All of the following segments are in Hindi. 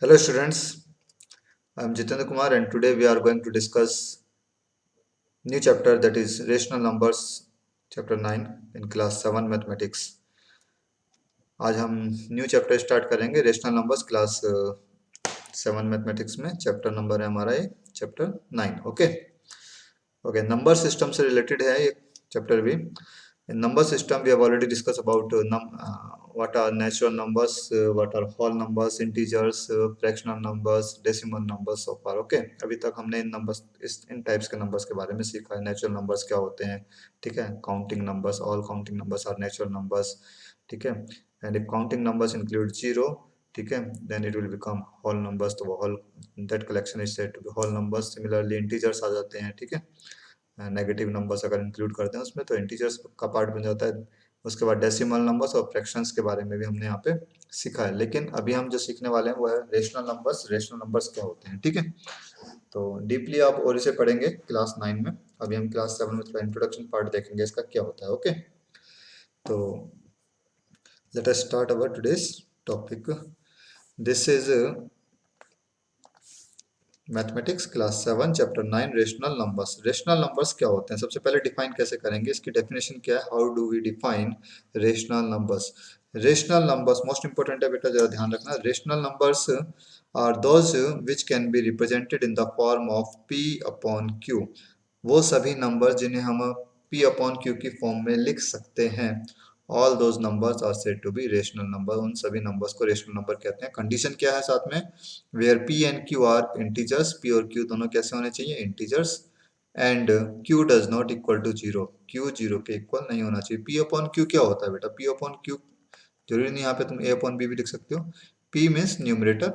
Hello students, I am Jitendra Kumar and today we are going to discuss new chapter that is rational numbers chapter 9 in class 7 mathematics. आज हम न्यू चैप्टर स्टार्ट करेंगे रेशनल नंबर्स क्लास 7 मैथमेटिक्स में चैप्टर नंबर है हमारा ये chapter 9 okay okay number system से रिलेटेड है ये चैप्टर भी. In number system, we have already discussed about what are natural numbers, what are whole numbers, integers, fractional numbers, decimal numbers so far. Okay, अभी तक हमने इन numbers इन types के numbers के बारे में सीखा है. Natural numbers क्या होते हैं, ठीक है? Counting numbers, all counting numbers are natural numbers, ठीक है? And if counting numbers include zero, ठीक है, then it will become whole numbers. तो वो whole that collection is said to be whole numbers. Similarly, integers आ जाते हैं, ठीक है? नेगेटिव नंबर्स अगर इंक्लूड करते हैं उसमें तो इंटीजर्स का पार्ट बन जाता है. उसके बाद डेसिमल नंबर्स और फ्रैक्शंस के बारे में भी हमने यहाँ पे सीखा है. लेकिन अभी हम जो सीखने वाले हैं वो है रेशनल नंबर्स. रेशनल नंबर्स क्या होते हैं, ठीक है? तो डीपली आप और इसे पढ़ेंगे क्लास 9 में. अभी हम क्लास 7 में थोड़ा इंट्रोडक्शन पार्ट देखेंगे इसका क्या होता है. ओके, तो let us start our today's topic. This is mathematics class 7 chapter 9 rational numbers. Rational numbers क्या होते हैं, सबसे पहले डिफाइन कैसे करेंगे, इसकी डेफिनेशन क्या है. How do we define rational numbers. Rational numbers most important है बेटा, जरा ध्यान रखना. Rational numbers are those which can be represented in the form of P upon Q. वो सभी नंबर जिन्हें हम पी अपॉन क्यू की फॉर्म में लिख सकते हैं. All those numbers are said to be rational number. उन सभी नंबर्स को रेशनल नंबर कहते हैं. कंडीशन क्या है साथ में, where P and Q are integers. P और क्यू दोनों कैसे होने चाहिए, integers. And Q does not equal to zero. Q zero के इक्वल नहीं होना चाहिए. पी अपॉन क्यू क्या होता है बेटा, पी अपॉन क्यू जरूरी नहीं, यहाँ पे तुम ए अपॉन बी भी लिख सकते हो. P means numerator,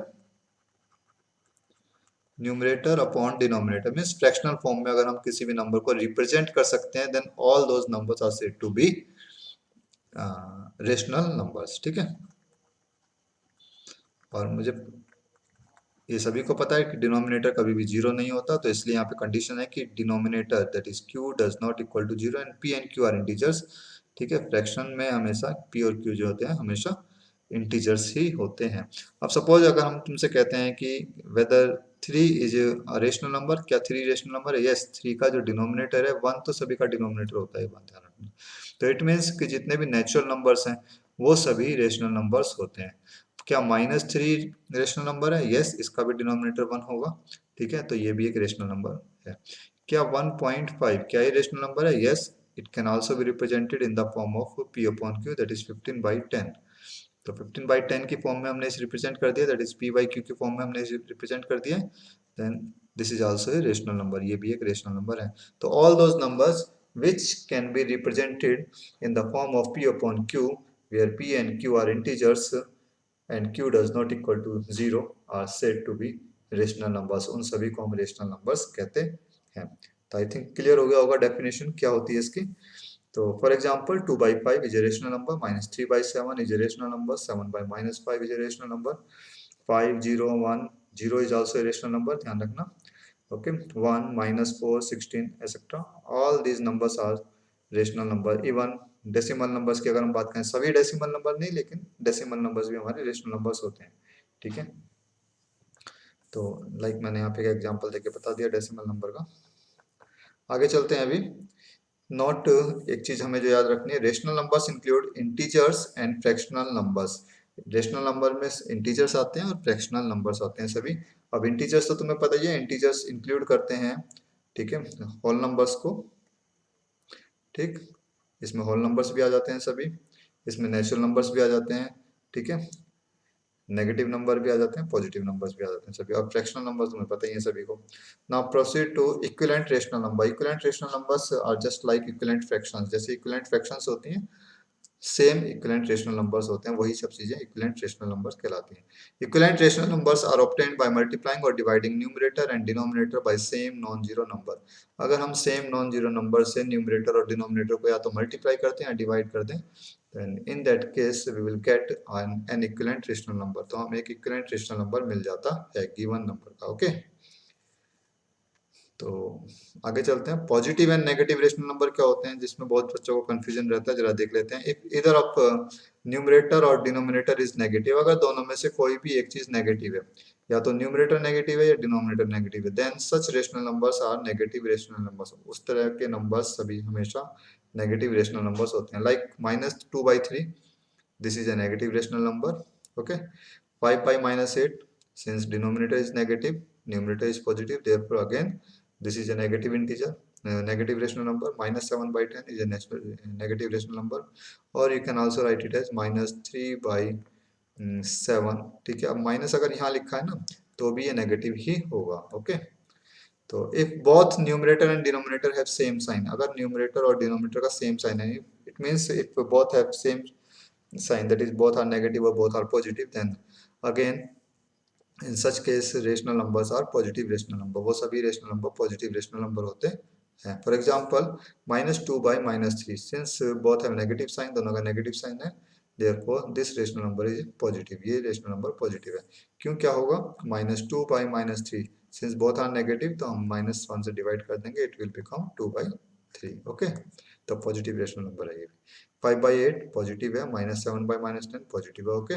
numerator upon denominator means fractional form में अगर हम किसी भी नंबर को रिप्रेजेंट कर सकते हैं then all those numbers are said to be rational numbers, ठीक है? और मुझे ये सभी को पता है कि डिनोमिनेटर कभी भी जीरो नहीं होता, तो इसलिए यहाँ पे कंडीशन है कि denominator that is Q does not equal to zero and P and Q are integers, ठीक है? फ्रैक्शन में हमेशा पी और क्यू जो होते हैं हमेशा इंटीजर्स ही होते हैं. अब सपोज अगर हम तुमसे कहते हैं कि whether three is a rational number, क्या थ्री रेशनल नंबर है? यस, थ्री का जो डिनोमिनेटर है वन, तो सभी का डिनोमिनेटर होता है, बात ध्यान रखना. तो इट मीन्स कि जितने भी नेचुरल नंबर्स हैं वो सभी रेशनल नंबर्स होते हैं. क्या माइनस थ्री रेशनल नंबर है? यस, इसका भी डिनोमिनेटर वन होगा, ठीक है? तो ये भी एक रेशनल नंबर है. क्या 1.5 क्या ये रेशनल नंबर है? Yes, it can also B represented in the form of p upon q that is 15/10. तो 15/10 की फॉर्म में हमने इसे रिप्रेजेंट कर दिया, that is p by q की फॉर्म में हमने इसे रिप्रेजेंट कर दिया. Then this is also a rational number, ये भी एक रेशनल नंबर है. तो all those numbers which can be represented in the form of p upon q where p and q are integers and q does not equal to zero are said to be rational numbers. उन सभी को हम rational numbers कहते हैं. तो आई थिंक क्लियर हो गया होगा डेफिनेशन क्या होती है इसकी. तो for example 2/5 is a rational number, -3/7 is a rational number, 7/-5 is a rational number, 5 0 1 0 is also a rational number, ध्यान रखना. Okay, 1 -4 16 etcetera, all these numbers are rational number. Even decimal numbers की अगर हम बात करें, सभी डेसिमल नंबर नहीं लेकिन डेसिमल नंबर्स भी हमारे रेशनल नंबर्स होते हैं, ठीक है? तो लाइक मैंने यहाँ पे एक एग्जांपल देके बता दिया डेसिमल नंबर का. आगे चलते हैं अभी. नोट, एक चीज हमें जो याद रखनी है, rational numbers include integers and fractional numbers. Rational number में इंटीजर्स आते हैं और फ्रैक्शनल नंबर्स आते हैं सभी. अब इंटीजर्स तो तुम्हें पता ही है, इंटीजर्स इंक्लूड करते हैं, ठीक है, होल नंबर्स को, ठीक? इसमें होल नंबर्स भी आ जाते हैं सभी, इसमें नेचुरल नंबर्स भी आ जाते हैं, ठीक है, नेगेटिव नंबर भी आ जाते हैं, पॉजिटिव नंबर्स भी आ जाते हैं सभी. और फ्रैक्शनल नंबर्स तुम्हें पता ही है सभी को. Now proceed to equivalent rational number. Equivalent rational numbers are just like equivalent fractions. जैसे इक्विवेलेंट फ्रैक्शंस होती हैं, सेम इक्विवेलेंट रेशनल नंबर्स होते हैं, वही सब चीजें इक्विवेलेंट रेशनल नंबर्स कहलाती हैं. Equivalent rational numbers are obtained by multiplying और dividing numerator and denominator by same non zero number. अगर हम सेम नॉन जीरो नंबर से न्यूमरेटर और डिनोमिनेटर को या तो मल्टीप्लाई करते हैं या डिवाइड कर दें, then in that case we will get an equivalent rational number. तो हमें एक equivalent rational number मिल जाता है गिवन नंबर का. ओके, तो आगे चलते हैं, positive and negative rational number क्या होते हैं, जिसमें बहुत बच्चों को कंफ्यूजन रहता है, जरा देख लेते हैं। इफ इधर ऑफ न्यूमरेटर और डिनोमिनेटर इज नेगेटिव, अगर दोनों में से कोई भी एक चीज नेगेटिव है, या तो न्यूमरेटर नेगेटिव है या डिनोमिनेटर नेगेटिव है, then such rational numbers are negative rational numbers. उस तरह के नंबर्स सभी हमेशा नेगेटिव रेशनल नंबर्स होते हैं। Like -2/3, this is a negative rational number. Okay, 5/-8, since denominator is negative, numerator is positive, therefore again this is a negative integer, negative rational number. -7/10 is a negative rational number, or you can also write it as -3/7। ठीक है, अब माइनस अगर यहाँ लिखा है ना, तो भी ये नेगेटिव ही होगा। ओके, तो if both numerator and denominator have same sign, अगर न्यूमरेटर और डिनोमिनेटर का सेम साइन है, it means if both have same sign, that is both are negative or both are positive, then again in such case rational numbers are positive rational number, वो सभी rational number positive rational number होते हैं। For example -2/-3, since both have negative sign, दोनों का negative sign है, therefore this rational number is positive, ये rational number positive है। क्यों, क्या होगा, -2/-3, since both are negative, तो हम -1 से divide कर देंगे, it will become 2/3। ओके, तो पॉजिटिव रेशनल नंबर है ये। 5/8 पॉजिटिव है, -7/-10 पॉजिटिव है। ओके,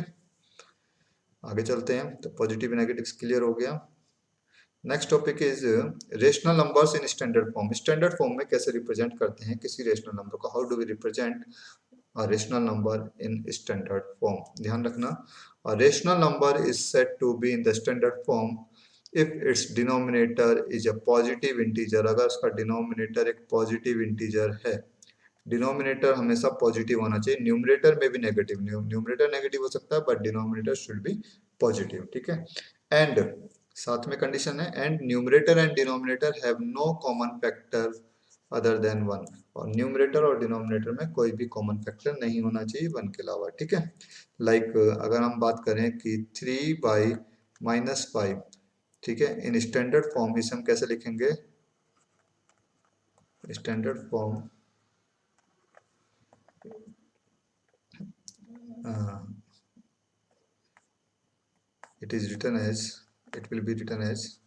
आगे चलते हैं, तो पॉजिटिव नेगेटिव क्लियर हो गया। Next topic is rational numbers in standard form. Standard form में कैसे रिप्रेजेंट करते हैं किसी रेशनल नंबर को, how do we represent a rational number in standard form. ध्यान रखना, a rational number is said to be in the standard form if its denominator is a positive integer, अगर उसका डिनोमिनेटर एक पॉजिटिव इंटीजर है। डिनोमिनेटर हमेशा पॉजिटिव होना चाहिए, न्यूमरेटर में भी नेगेटिव, न्यूमरेटर नेगेटिव हो सकता है but denominator should be positive. ठीक है, एंड साथ में कंडीशन है, and numerator and denominator have no common factor other than 1, और न्यूमरेटर और डिनोमिनेटर में कोई भी कॉमन फैक्टर नहीं होना चाहिए 1 के अलावा। ठीक है, लाइक अगर हम बात करें कि 3/-5, ठीक है, इन स्टैंडर्ड फॉर्म इसे हम कैसे लिखेंगे, standard form it is written as, it will be written as,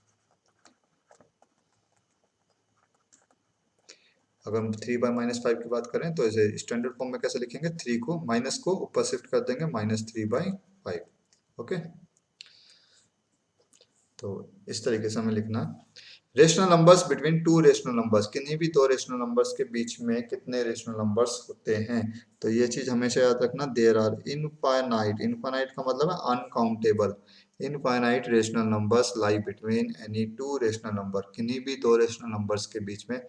अगर हम 3/-5 की बात करें तो इसे स्टैंडर्ड फॉर्म में कैसे लिखेंगे, 3 को माइनस को ऊपर शिफ्ट कर देंगे, -3/5। ओके, तो इस तरीके से हमें लिखना। Rational numbers between two rational numbers, किन्हीं भी दो रेशनल नंबर्स के बीच में कितने रेशनल नंबर्स होते हैं, तो ये चीज हमेशा याद रखना, देयर आर इनफाइनाइट, इनफाइनाइट का मतलब है uncountable, infinite rational numbers lie between any two rational number, किन्हीं भी दो रेशनल नंबर्स के बीच में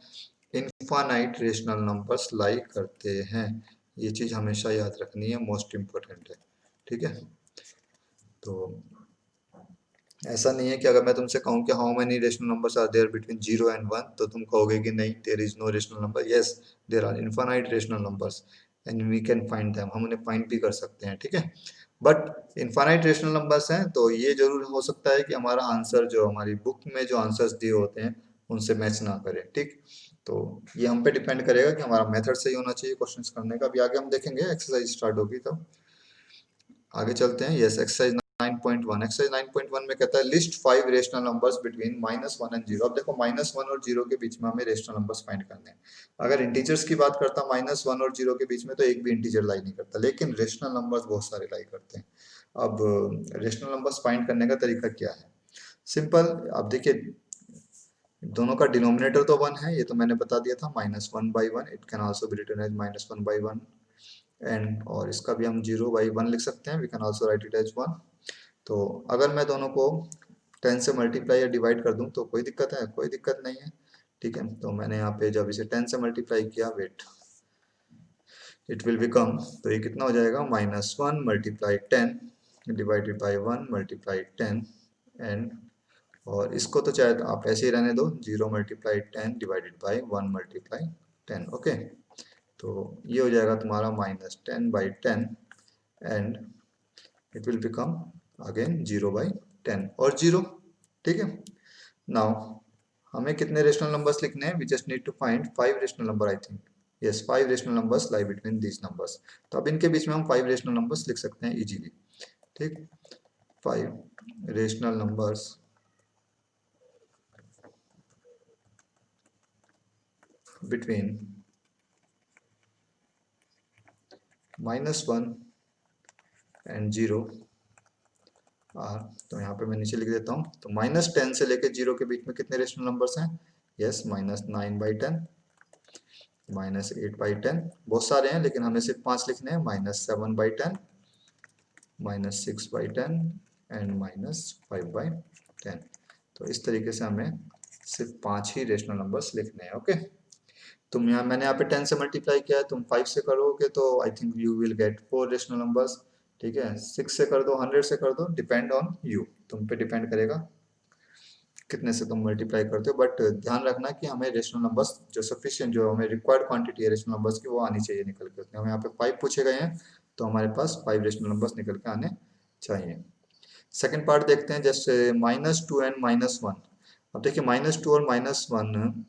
इनफाइनाइट रेशनल नंबर्स लाई करते हैं। ये चीज हमेशा याद रखनी है, मोस्ट इंपॉर्टेंट है। ठीक है, तो ऐसा नहीं है कि अगर मैं तुमसे कहूँ कि how many rational numbers are there between 0 and 1, तो तुम कहोगे कि नहीं, there is no rational number. Yes, there are infinite rational numbers and we can find them, हम उन्हें फाइंड भी कर सकते हैं। ठीक है, बट इनफाइनाइट रेशनल नंबर्स हैं तो ये जरूर हो सकता है कि हमारा आंसर जो हमारी बुक में जो आंसर्स दिए होते हैं उनसे मैच ना करे। ठीक, तो ये हम पे डिपेंड करेगा कि हमारा मेथड सही होना चाहिए क्वेश्चंस करने का। अभी आगे हम देखेंगे, एक्सरसाइज स्टार्ट होगी तब। आगे चलते हैं, यस, एक्सरसाइज 9.1। एक्सरसाइज 9.1 में कहता है list 5 rational numbers between -1 and 0। अब देखो -1 और 0 के बीच में हमें रेशनल नंबर्स फाइंड करने हैं। अगर इंटीजर्स की बात करता -1 और 0 के बीच में तो एक भी इंटीजर लाई नहीं करता, लेकिन रेशनल नंबर्स बहुत सारे लाई करते हैं। अब रेशनल नंबर्स फाइंड करने का तरीका क्या है, सिंपल। अब देखिए, दोनों का डिनोमिनेटर तो 1 है, ये तो मैंने बता दिया था, -1/1, it can also be written as -1/1, and और इसका भी हम 0/1 लिख सकते हैं, we can also write it as 1। तो अगर मैं दोनों को 10 से मल्टीप्लाई या डिवाइड कर दूं तो कोई दिक्कत है, कोई दिक्कत नहीं है। ठीक है, तो मैंने यहाँ पे जब इसे 10 से मल्टीप्लाई किया, वेट, इट विल बिकम, तो ये कितना हो जाएगा, -1 × 10 डिवाइडेड बाई 1 × 10, एंड और इसको तो चाहे आप ऐसे ही रहने दो, 0 × 10 डिवाइडेड बाई 1 × 10। ओके, तो ये हो जाएगा तुम्हारा -10/10, and it will become again 0/10 और 0। ठीक है, नाउ हमें कितने रेशनल नंबर्स लिखने हैं, we just need to find 5 rational number, I think. Yes, 5 rational numbers lie between these numbers. तो अब इनके बीच में हम 5 रेशनल नंबर्स लिख सकते हैं इजीली। ठीक, 5 rational numbers between -1 and 0 are. तो यहाँ पे मैं नीचे लिख देता हूँ। तो -10 से लेके 0 के बीच में कितने रेशनल नंबर्स हैं? यस, -9/10, -8/10, बहुत सारे हैं लेकिन हमें सिर्फ 5 लिखने हैं। -7/10, -6/10 एंड -5/10। तो इस तरीके से हमें सिर्फ 5 ही रेशनल नंबर्स लिखने हैं। ओके, तुम यहाँ मैंने यहाँ पे 10 से मल्टीप्लाई किया है, तुम 5 से करोगे तो I think you will get 4 rational numbers. ठीक है, 6 से कर दो, 100 से कर दो, डिपेंड ऑन यू, तुम पे डिपेंड करेगा कितने से तुम मल्टीप्लाई करते हो। बट ध्यान रखना कि हमें रेशनल नंबर्स जो सफिशिएंट, जो हमें रिक्वायर्ड क्वांटिटी है रेशनल नंबर्स की, वो आनी चाहिए निकल के। हमें यहाँ पे 5 पूछे गए हैं तो हमारे पास 5 रेशनल नंबर्स निकल के आने चाहिए। सेकेंड पार्ट देखते हैं, जैसे -2 एंड -1। अब देखिए -2 और -1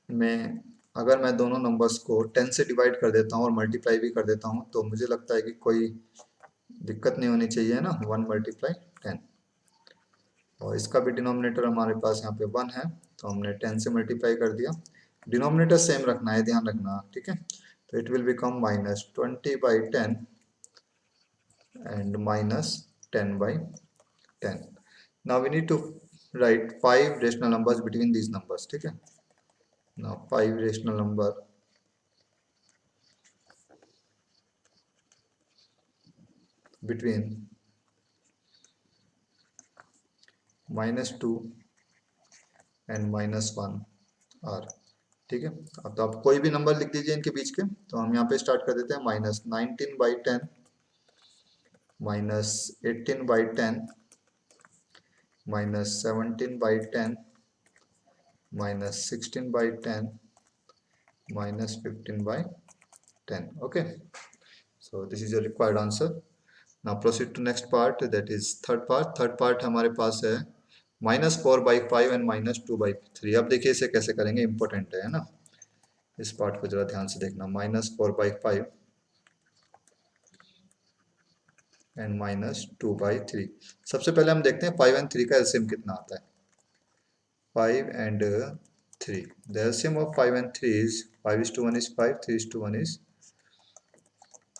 में अगर मैं दोनों नंबर्स को 10 से डिवाइड कर देता हूँ और मल्टीप्लाई भी कर देता हूँ तो मुझे लगता है कि कोई दिक्कत नहीं होनी चाहिए ना। 1 × 10, और इसका भी डिनोमिनेटर हमारे पास यहाँ पे 1 है तो हमने 10 से मल्टीप्लाई कर दिया। डिनोमिनेटर सेम रखना है, ध्यान रखना, ठीक है। तो it will become -20/10 and -10/10। Now we need to write 5 rational numbers between these numbers, ठीक है। Now 5 rational number between -2 and -1 are, ठीक है। अब तो आप कोई भी नंबर लिख दीजिए इनके बीच के। तो हम यहाँ पे स्टार्ट कर देते हैं -19/10, -18/10, -17/10, -16/10, -15/10। Okay, so this is your required answer. Now proceed to next part, that is third part। Third part हमारे पास है -4/5 एंड -2/3। अब देखिए इसे कैसे करेंगे, इंपॉर्टेंट है ना। इस पार्ट को जरा ध्यान से देखना, -4/5 एंड -2/3। सबसे पहले हम देखते हैं 5 एंड 3 का एलसीएम कितना आता है। 5 and 3, the LCM of 5 and 3 is 5:1 is 5, 3:1 is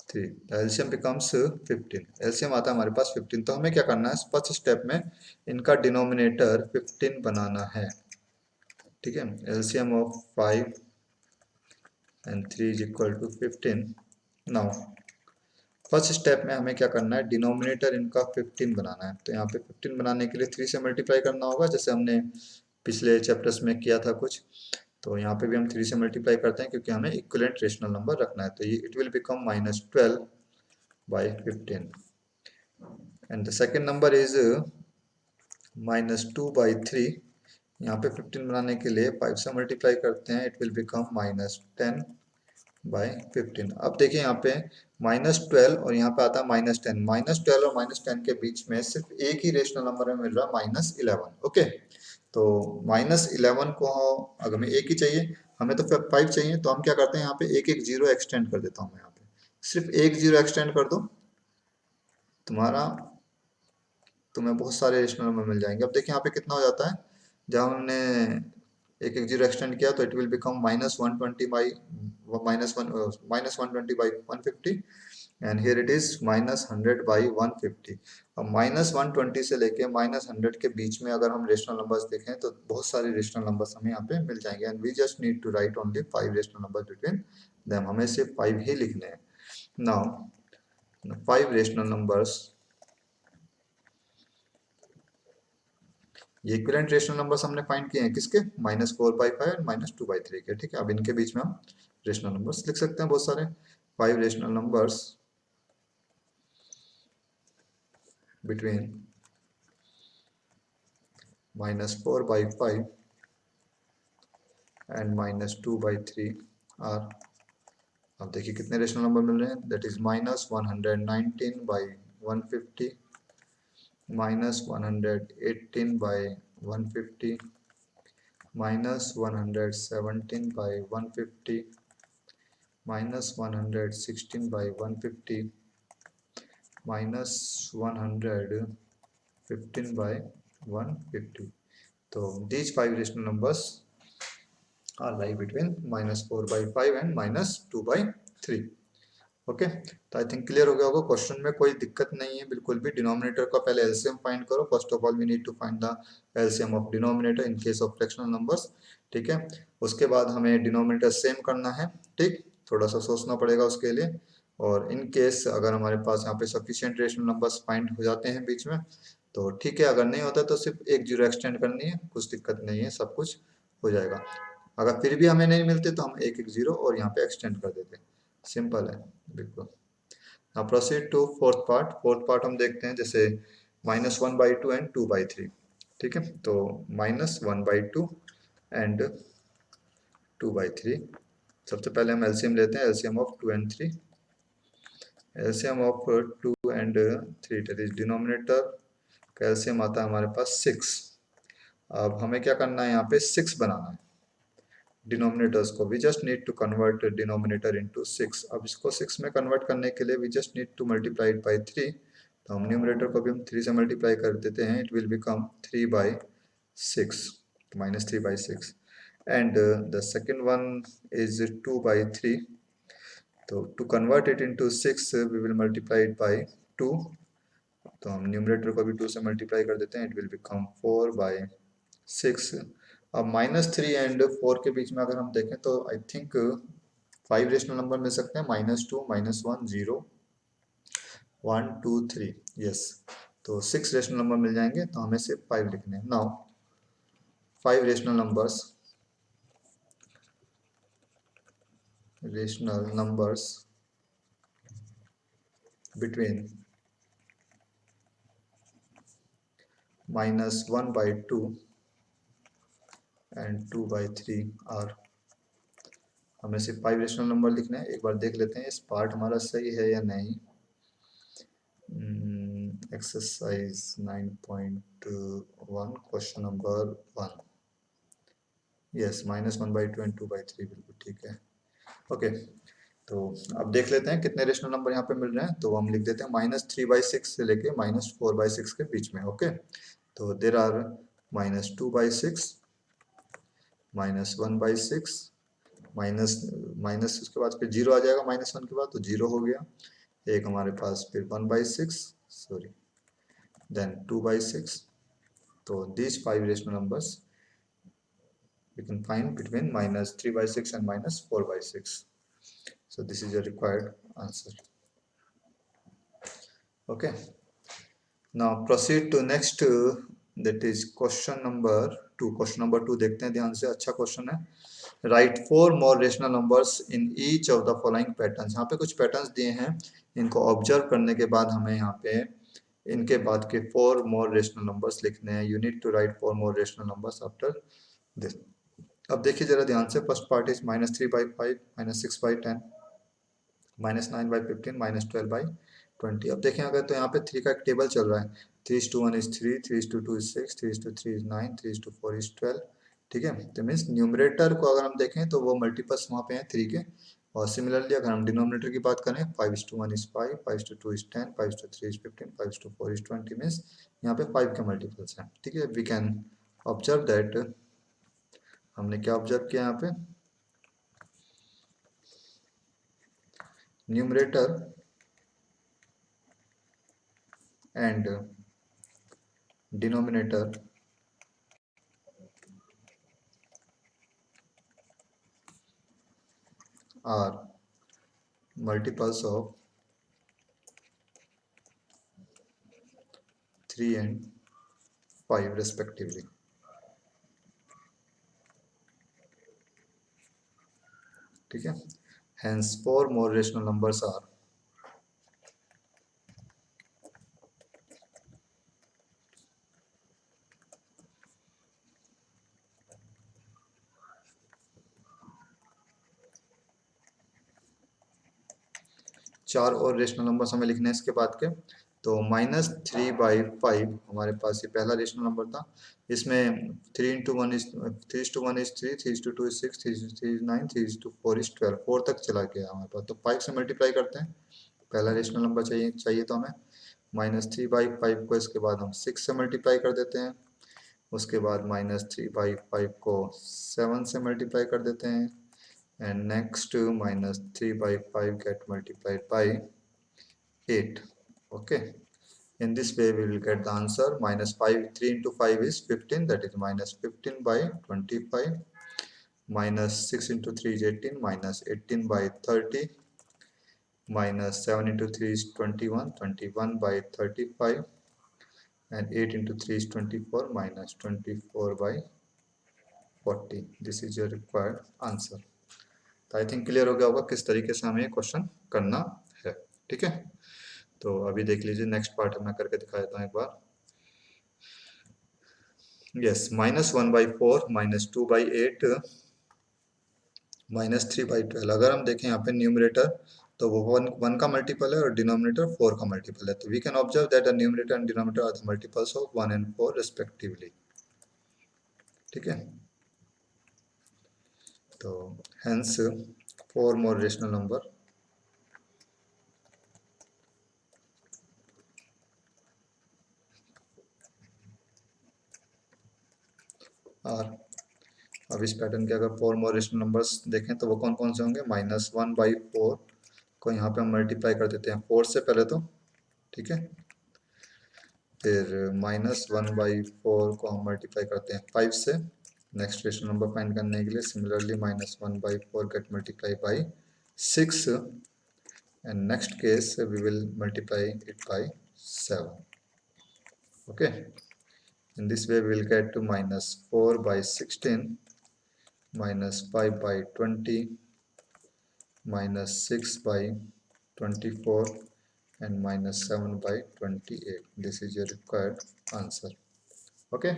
3, the LCM becomes 15। LCM आता है हमारे पास 15। तो हमें क्या करना है, फर्स्ट स्टेप में इनका डिनोमिनेटर 15 बनाना है, ठीक है। LCM of 5 and 3 is equal to 15। Now first step में हमें क्या करना है, डिनोमिनेटर इनका 15 बनाना है। तो यहाँ पे 15 बनाने के लिए 3 से मल्टीप्लाई करना होगा, जैसे हमने पिछले चैप्टर्स में किया था कुछ। तो यहाँ पे भी हम 3 से मल्टीप्लाई करते हैं क्योंकि हमें इक्विवेलेंट रेशनल नंबर रखना है। तो ये it will become -12/15 and the second number is -2/3। यहाँ पे 15 बनाने के लिए 5 से मल्टीप्लाई करते हैं, इट विल बिकम -10/15। अब देखिए यहाँ पे -12 और यहाँ पे आता है -10। -12 और -10 के बीच में सिर्फ एक ही रेशनल नंबर में मिल रहा है, -11। ओके, तो -11 को अगर हमें एक ही चाहिए, हमें तो 5 चाहिए, तो हम क्या करते हैं, यहाँ पे एक एक जीरो एक्सटेंड कर देता हूँ मैं। यहाँ पे सिर्फ एक जीरो एक्सटेंड कर दो, तुम्हारा तुम्हें बहुत सारे रेशनल नंबर मिल जाएंगे। अब देखिए यहाँ पे कितना हो जाता है, जब हमने एक एक जीरो एक्सटेंड किया तो it will become -120/150 and here it is -100/150। अब -120 से लेके -100 के बीच में अगर हम रेशनल नंबर्स देखें तो बहुत सारे रेशनल नंबर्स हमें यहाँ पे मिल जाएंगे and we just need to write only 5 rational numbers between them. हमें सिर्फ 5 ही लिखने हैं। नाउ 5 रेशनल नंबर्स, ये इक्विवेलेंट रेशनल नंबर्स हमने फाइंड किए हैं किसके, -4/5 और -2/3 के, ठीक है। अब इनके बीच में हम रेशनल नंबर्स लिख सकते हैं बहुत सारे। 5 rational numbers between -4/5 and -2/3 are. अब देखिए कितने रेशनल नंबर मिल रहे हैं, दैट इज -119/150, -118/150, -117/150, -116/150, -115/150। तो these 5 rational numbers are lie between -4/5 and -2/3. Okay, तो आई थिंक क्लियर हो गया होगा। क्वेश्चन में कोई दिक्कत नहीं है बिल्कुल भी। डिनोमिनेटर का पहले एलसीएम फाइंड करो। First of all we need to find the LCM of denominator in case of fractional numbers. ठीक है, उसके बाद हमें डिनोमिनेटर सेम करना है। ठीक, थोड़ा सा सोचना पड़ेगा उसके लिए। और इन केस अगर हमारे पास यहाँ पे सफिशिएंट रेशनल नंबर्स फाइंड हो जाते हैं बीच में तो ठीक है, अगर नहीं होता तो सिर्फ एक जीरो एक्सटेंड करनी है, कुछ दिक्कत नहीं है, सब कुछ हो जाएगा। अगर फिर भी हमें नहीं मिलते तो हम एक एक जीरो और यहाँ पे एक्सटेंड कर देते हैं। सिंपल है बिल्कुल। Now proceed to fourth part. Fourth part हम देखते हैं जैसे -1/2 एंड 2/3। ठीक है, तो -1/2 एंड 2/3। सबसे पहले हम एलसीएम लेते हैं, LCM of 2 and 3। LCM of 2 and 3 that is denominator का एलसीएम आता है हमारे पास 6। अब हमें क्या करना है, यहाँ पे 6 बनाना है डिनोमिनेटर्स को। We just need to convert denominator into 6। अब इसको 6 में कन्वर्ट करने के लिए we just need to multiply it by 3। तो हम न्यूमरेटर को भी हम 3 से मल्टीप्लाई कर देते हैं। It will become 3/6, -3/6। And the second one is 2/3। तो to convert it into 6 we will multiply it by 2। तो हम न्यूमरेटर को भी 2 से मल्टीप्लाई कर देते हैं। It will become 4/6। अब -3 एंड 4 के बीच में अगर हम देखें तो आई थिंक 5 रेशनल नंबर मिल सकते हैं। -2, -1, 0, 1, 2, 3। यस, तो 6 रेशनल नंबर मिल जाएंगे। तो हमें सिर्फ 5 लिखने हैं। Now 5 rational numbers between -1/2 and 2/3 are. हमें सिर्फ 5 रेशनल नंबर लिखने हैं। एक बार देख लेते हैं इस पार्ट हमारा सही है या नहीं। Exercise 9.1 question number 1। Yes, -1/2 and 2/3 बिल्कुल ठीक है। ओके, तो अब देख लेते हैं कितने रेशनल नंबर यहाँ पे मिल रहे हैं। तो हम लिख देते हैं -3/6 से लेके -4/6 के बीच में। ओके, तो देर आर -2/6, -1/6, माइनस माइनस उसके बाद फिर जीरो आ जाएगा -1 के बाद, तो जीरो हो गया। एक हमारे पास फिर 1/6, सॉरी, देन 2/6। तो these 5 rational numbers we can find between -3/6 and -4/6. So this is your required answer. Okay, now proceed to next, that is question number 2। question number 2 देखते हैं ध्यान से, अच्छा क्वेश्चन है। Right 4 more rational numbers in each of the following patterns। यहाँ पे कुछ पैटर्न्स दिए हैं, इनको ऑब्जर्व करने के बाद हमें यहाँ पे इनके बाद के 4 more rational numbers लिखने हैं। you need to write 4 more rational numbers after this। अब देखिए जरा ध्यान से, फर्स्ट पार्ट इज -3/5, -6/10, -9/15, -12/20। अब देखें अगर तो यहाँ पे 3 का एक टेबल चल रहा है। 3:1 is 3, 3:2 is 6, 3:3 is 9, 3:4 is 12। ठीक है, तो मीन्स न्यूमरेटर को अगर हम देखें तो वो मल्टीपल्स वहाँ पे हैं 3 के। और सिमिलरली अगर हम डिनोमिनेटर की बात करें, 5:1 is 5, 5:2 is 10, 5:3 is 15, 5:4 is 20। Means यहाँ पे 5 के मल्टीपल्स हैं। ठीक है, वी कैन ऑब्जर्व दैट, हमने क्या ऑब्जर्व किया यहाँ पे, numerator and denominator are multiples of 3 and 5 respectively। ठीक है, hence 4 more rational numbers are चार और रेशनल नंबर्स हमें लिखने हैं इसके बाद के। तो -3/5 हमारे पास ये पहला रेशनल नंबर था। इसमें 3:1 is 3:1 is 3, 3:2 is 6, 3:3 is 9, 3:4 is 12। 4 तक चला गया हमारे पास। तो 5 से मल्टीप्लाई करते हैं। पहला रेशनल नंबर चाहिए तो हमें -3/5 को इसके बाद हम 6 से मल्टीप्लाई कर देते हैं। उसके बाद -3/5 को 7 से मल्टीप्लाई कर देते हैं, and next -3/5 get multiplied by 8. Okay, in this way we will get the answer -5, 3 into 5 is 15, that is -15/25, -6 into 3 is 18, -18/30, -7 into 3 is 21, 21/35, and 8 into 3 is 24, -24/40. This is your required answer. तो आई थिंक क्लियर हो गया होगा किस तरीके से हमें क्वेश्चन करना है। ठीक है, तो अभी देख लीजिए नेक्स्ट पार्ट मैं करके दिखा देता हूँ एक बार। यस, -1/4, -2/8, -3/12। अगर हम देखें यहाँ पे न्यूमरेटर तो वो वन का मल्टीपल है और डिनोमिनेटर 4 का मल्टीपल है, तो we can observe that the numerator and denominator are the multiples of 1 and 4 respectively. ठीक है, तो hence 4 more rational number are, अब इस पैटर्न के अगर 4 मोर रेशनल नंबर्स देखें तो वो कौन कौन से होंगे। -1/4 को यहाँ पे हम मल्टीप्लाई कर देते हैं 4 से पहले तो, ठीक है, फिर -1/4 को हम मल्टीप्लाई करते हैं 5 से नेक्स्ट रेशनल नंबर फाइंड करने के लिए। Similarly -1/4 get multiply by 6, and next case we will multiply it by 7. Okay, in this way we will get to -4/16, -5/20, -6/24, and -7/28. This is your required answer. Okay,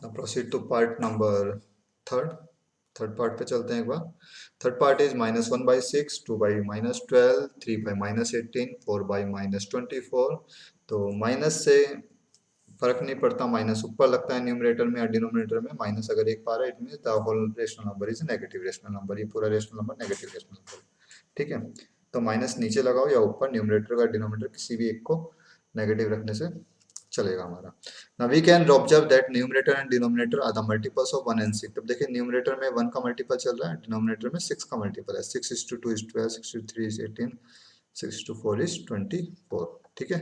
now proceed to part number third part पे चलते हैं एक बार। Third part is -1/6, 2/-12, 3/-18, 4/-24। तो माइनस से फर्क नहीं पड़ता, माइनस ऊपर लगता है न्यूमरेटर में या डिनोमिनेटर में। माइनस अगर एक बार है it means the whole rational number is negative rational number, ये पूरा rational number negative rational number. ठीक है, तो माइनस नीचे लगाओ या ऊपर, न्यूमरेटर का डिनोमिनेटर किसी भी एक को नेगेटिव रखने से चलेगा हमारा। Now we can observe that numerator and denominator are the multiples of 1 and 6। तब देखिए न्यूमरेटर में 1 का मल्टीपल चल रहा है, डिनोमिनेटर में 6 का मल्टीपल है। 6:2 is 12, 6:3 is 18, 6:4 is 24। ठीक है,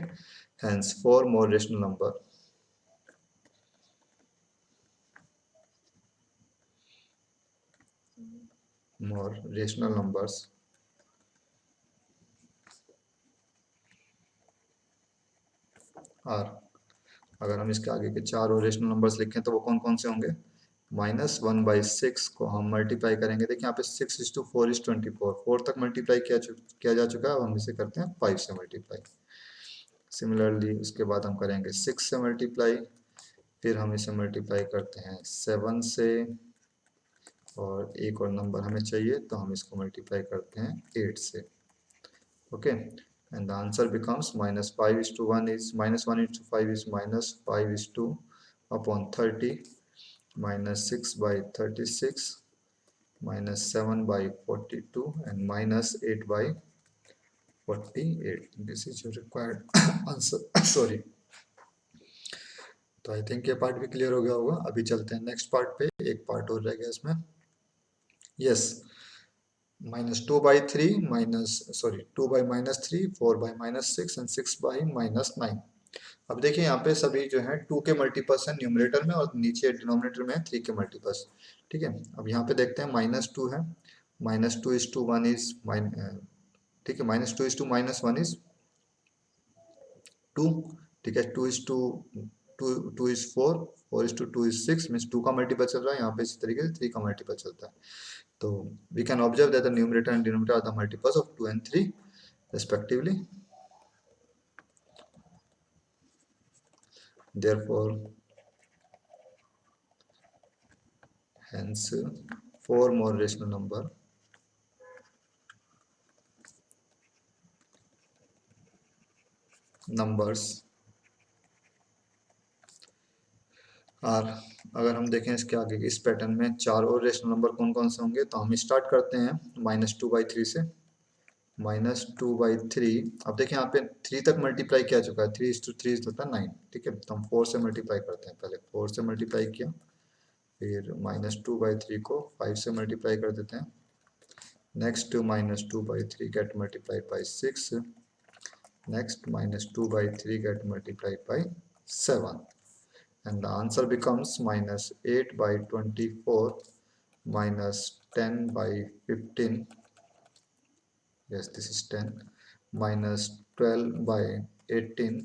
hence 4 more rational number are, अगर हम इसके आगे के 4 और रेशनल नंबर्स लिखें तो वो कौन कौन से होंगे। -1/6 को हम मल्टीप्लाई करेंगे, देखिए यहाँ पे 6:4 is 24, 4 तक मल्टीप्लाई किया जा चुका है, अब हम इसे करते हैं 5 से मल्टीप्लाई। सिमिलरली उसके बाद हम करेंगे 6 से मल्टीप्लाई, फिर हम इसे मल्टीप्लाई करते हैं 7 से, और एक और नंबर हमें चाहिए तो हम इसको मल्टीप्लाई करते हैं 8 से। Okay, and the answer becomes -5:1 is -1 into 5 is -5:2 upon 30, -6/36, -7/42, and -8/48. This is your required answer. Sorry. तो आई थिंक ये पार्ट भी क्लियर हो गया होगा। अभी चलते हैं नेक्स्ट पार्ट पे, एक पार्ट और रह गया इसमें। Yes, -2/3 2/-3, 4/-6 and 6/-9। अब देखिए यहाँ पे सभी जो है 2 के मल्टीपल्स हैं न्यूमरेटर में, और नीचे डिनोमिनेटर में 3 के मल्टीपल्स। ठीक है, अब यहाँ पे देखते हैं -2 है, -2:1 इज ठीक है, -2:-1 इज 2। ठीक है, 2 is 4, 4:2 is 6, मीन्स 2 का मल्टीपल चल रहा है। यहाँ पे इसी तरीके से 3 का मल्टीपल चलता है। तो we can observe that the numerator and denominator are the multiples of 2 and 3 respectively. Therefore, hence 4 more rational numbers are, अगर हम देखें इसके आगे इस पैटर्न में 4 और रेशनल नंबर कौन कौन से होंगे, तो हम स्टार्ट करते हैं -2/3 से। -2/3। अब देखिए यहाँ पे 3 तक मल्टीप्लाई किया चुका है, 3:3 होता है 9। ठीक है, तो हम 4 से मल्टीप्लाई करते हैं। पहले 4 से मल्टीप्लाई किया, फिर -2/3 को 5 से मल्टीप्लाई कर देते हैं। Next -2/3 get multiplied by 6. Next -2/3 get multiplied by 7. And the answer becomes -8/24 -10/15. Yes, this is 10. -12/18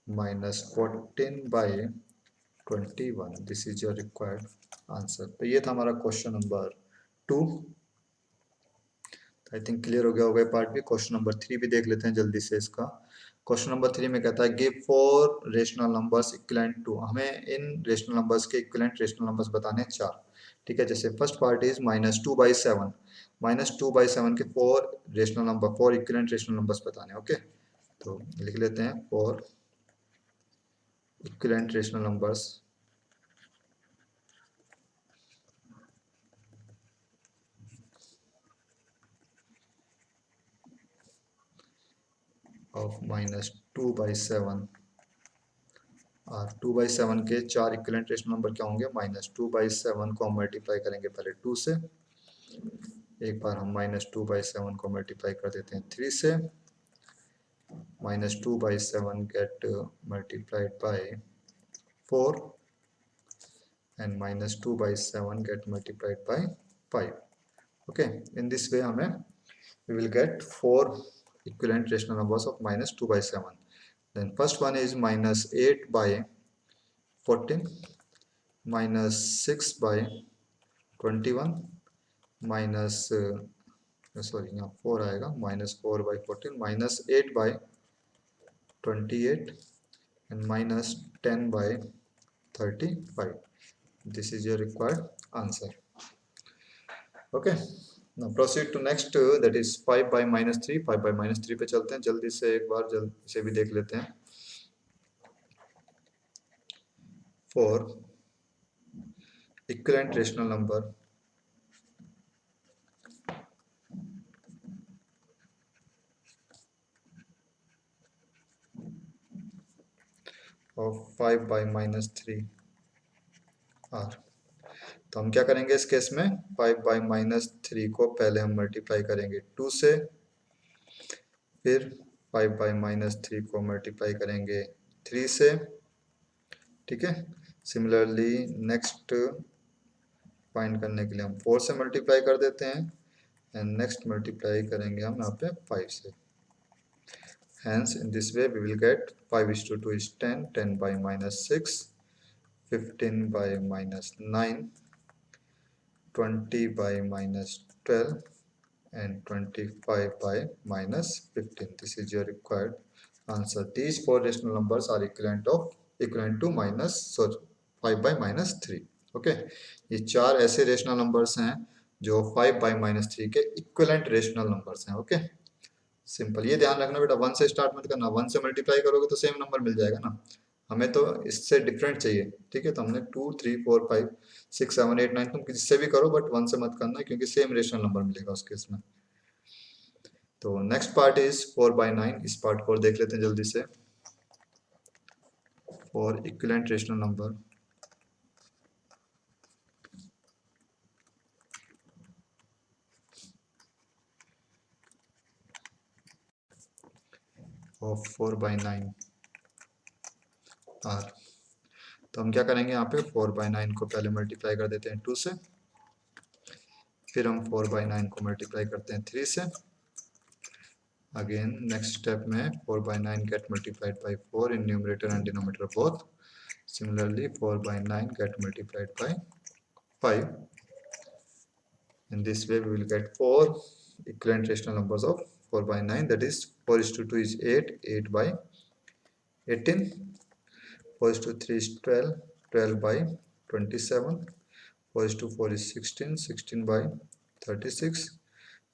-14/21. This is your required answer. तो ये था हमारा question number 2। I think clear हो गया होगा पार्ट भी। क्वेश्चन नंबर 3 भी देख लेते हैं जल्दी से इसका। क्वेश्चन नंबर 3 में कहता है give 4 rational numbers equivalent to. हमें इन रेशनल नंबर्स के इक्विवेलेंट रेशनल नंबर्स बताने हैं 4। ठीक है, जैसे फर्स्ट पार्ट इज -2/7। -2/7 के 4 rational number, 4 equivalent rational numbers बताने हैं। ओके, तो लिख लेते हैं 4 इक्विवेलेंट रेशनल नंबर्स ऑफ -2/7 और 2/7 के 4 इक्विवेलेंट रेशनल नंबर क्या होंगे। -2/7 को हम मल्टीप्लाई करेंगे पहले 2 से, एक बार हम -2/7 को मल्टीप्लाई कर देते हैं 3 से। -2/7 get multiplied by 4 and -2/7 get multiplied by 5. Okay, in this way हमें we will get 4 equivalent rational numbers of -2/7. Then first one is -8/14 -6/21 minus sorry यहाँ 4 आएगा, -4/14 -8/28 and -10/35. This is your required answer. Okay, now proceed to next, that is 5/-3। 5/-3 पे चलते हैं जल्दी से, एक बार जल्दी से भी देख लेते हैं। 4 equivalent rational number of 5/-3 are। तो हम क्या करेंगे इस केस में, 5/-3 को पहले हम मल्टीप्लाई करेंगे 2 से, फिर 5/-3 को मल्टीप्लाई करेंगे 3 से। ठीक है, सिमिलरली नेक्स्ट फाइंड करने के लिए हम 4 से मल्टीप्लाई कर देते हैं एंड नेक्स्ट मल्टीप्लाई करेंगे हम यहाँ पे 5 से। Hence in this way we will get 5:2 is 10, 10/-6, 15/-9, 20/-12 and 25/-15. This is your required answer. These 4 rational numbers are equivalent to 5/-3. Okay, ये 4 ऐसे रेशनल नंबर्स हैं जो 5/-3 के इक्विवेलेंट रेशनल नंबर्स हैं। ओके, सिंपल, ये ध्यान रखना बेटा, 1 से स्टार्ट मत करना। 1 से मल्टीप्लाई करोगे तो सेम नंबर मिल जाएगा ना, हमें तो इससे डिफरेंट चाहिए। ठीक है, तो हमने 2 3 4 5 6 7 8 9 तुम किससे भी करो बट 1 से मत करना, क्योंकि सेम रेशनल नंबर मिलेगा उस केस में। तो नेक्स्ट पार्ट इज 4/9। इस पार्ट को देख लेते हैं जल्दी से। 4 equivalent rational number of 4/9 are. तो हम क्या करेंगे, यहाँ पे 4/9 को पहले मल्टीप्लाई कर देते हैं 2 से, फिर हम 4/9 को मल्टीप्लाई करते हैं 3 से। अगेन नेक्स्ट स्टेप में 4/9 get multiplied by 4 in numerator and denominator both. Similarly 4/9 get multiplied by 5. In this way we will get 4 equivalent rational numbers of 4/9, that is 4:2 is 8, 8/18, 4:3 is 12, 12/27, 4:4 is 16, 16/36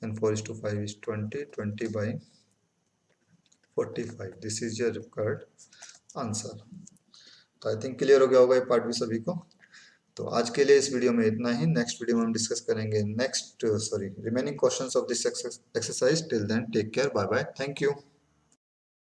and 4:5 is 20, 20/45. This is your required answer. तो आई थिंक क्लियर हो गया होगा ये पार्ट भी सभी को। तो आज के लिए इस वीडियो में इतना ही। नेक्स्ट वीडियो में हम डिस्कस करेंगे remaining questions of this exercise. Till then take care, bye bye, thank you.